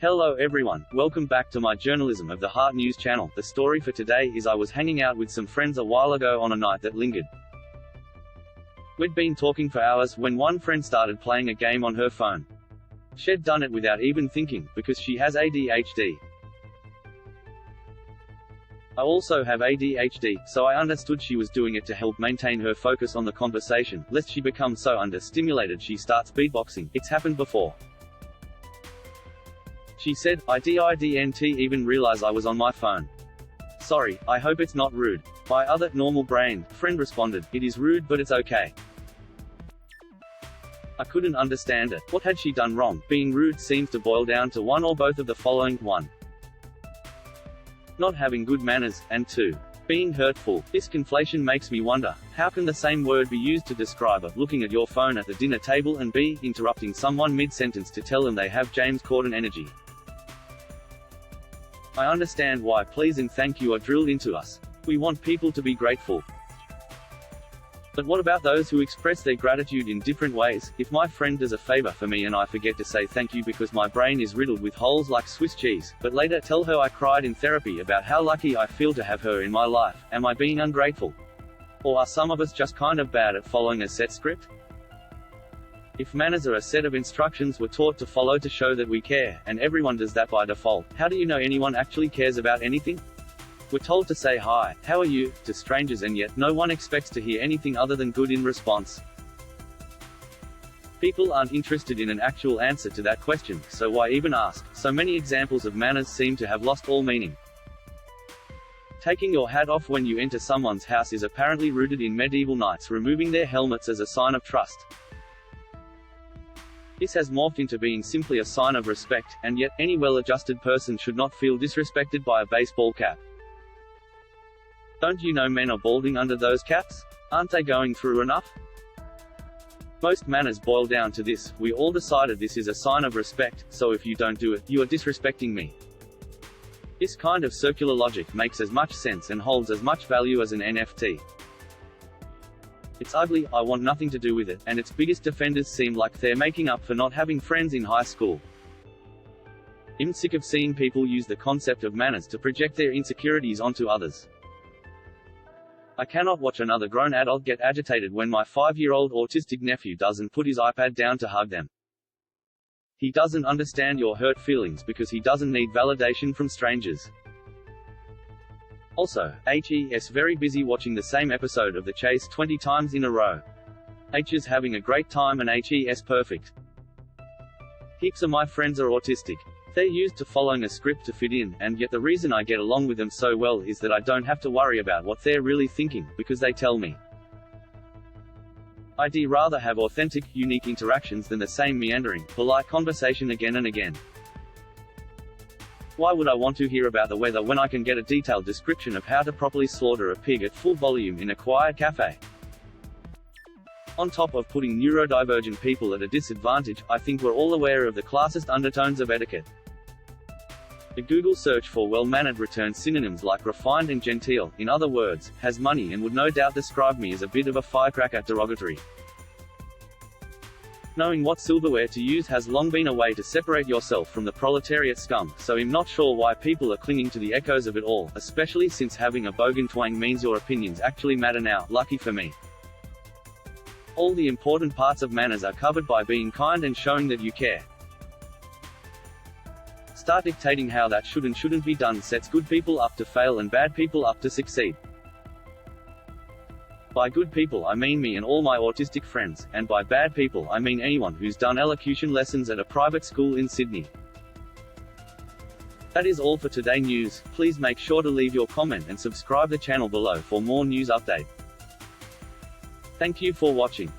Hello everyone, welcome back to my Journalism of the Heart news channel. The story for today is I was hanging out with some friends a while ago on a night that lingered. We'd been talking for hours when one friend started playing a game on her phone. She'd done it without even thinking, because she has ADHD. I also have ADHD, so I understood she was doing it to help maintain her focus on the conversation, lest she become so understimulated she starts beatboxing. It's happened before. She said, I didn't even realize I was on my phone. Sorry, I hope it's not rude. My other, normal-brained, friend responded, it is rude but it's okay. I couldn't understand it. What had she done wrong? Being rude seems to boil down to one or both of the following: 1. Not having good manners, and 2. Being hurtful. This conflation makes me wonder, how can the same word be used to describe a looking at your phone at the dinner table and b interrupting someone mid-sentence to tell them they have James Corden energy? I understand why please and thank you are drilled into us. We want people to be grateful. But what about those who express their gratitude in different ways? If my friend does a favor for me and I forget to say thank you because my brain is riddled with holes like Swiss cheese, but later tell her I cried in therapy about how lucky I feel to have her in my life, am I being ungrateful? Or are some of us just kind of bad at following a set script? If manners are a set of instructions we're taught to follow to show that we care, and everyone does that by default, how do you know anyone actually cares about anything? We're told to say hi, how are you, to strangers, and yet no one expects to hear anything other than good in response. People aren't interested in an actual answer to that question, so why even ask? So many examples of manners seem to have lost all meaning. Taking your hat off when you enter someone's house is apparently rooted in medieval knights removing their helmets as a sign of trust. This has morphed into being simply a sign of respect, and yet, any well-adjusted person should not feel disrespected by a baseball cap. Don't you know men are balding under those caps? Aren't they going through enough? Most manners boil down to this: we all decided this is a sign of respect, so if you don't do it, you are disrespecting me. This kind of circular logic makes as much sense and holds as much value as an NFT. It's ugly, I want nothing to do with it, and its biggest defenders seem like they're making up for not having friends in high school. I'm sick of seeing people use the concept of manners to project their insecurities onto others. I cannot watch another grown adult get agitated when my 5-year-old autistic nephew doesn't put his iPad down to hug them. He doesn't understand your hurt feelings because he doesn't need validation from strangers. Also, HE's very busy watching the same episode of The Chase 20 times in a row. H is having a great time and HE's perfect. Heaps of my friends are autistic. They're used to following a script to fit in, and yet the reason I get along with them so well is that I don't have to worry about what they're really thinking, because they tell me. I'd rather have authentic, unique interactions than the same meandering, polite conversation again and again. Why would I want to hear about the weather when I can get a detailed description of how to properly slaughter a pig at full volume in a quiet cafe? On top of putting neurodivergent people at a disadvantage, I think we're all aware of the classist undertones of etiquette. A Google search for well-mannered returns synonyms like refined and genteel, in other words, has money, and would no doubt describe me as a bit of a firecracker derogatory. Knowing what silverware to use has long been a way to separate yourself from the proletariat scum, so I'm not sure why people are clinging to the echoes of it all, especially since having a bogan twang means your opinions actually matter now, lucky for me. All the important parts of manners are covered by being kind and showing that you care. Start dictating how that should and shouldn't be done sets good people up to fail and bad people up to succeed. By good people I mean me and all my autistic friends, and by bad people I mean anyone who's done elocution lessons at a private school in Sydney. That is all for today news. Please make sure to leave your comment and subscribe the channel below for more news update. Thank you for watching.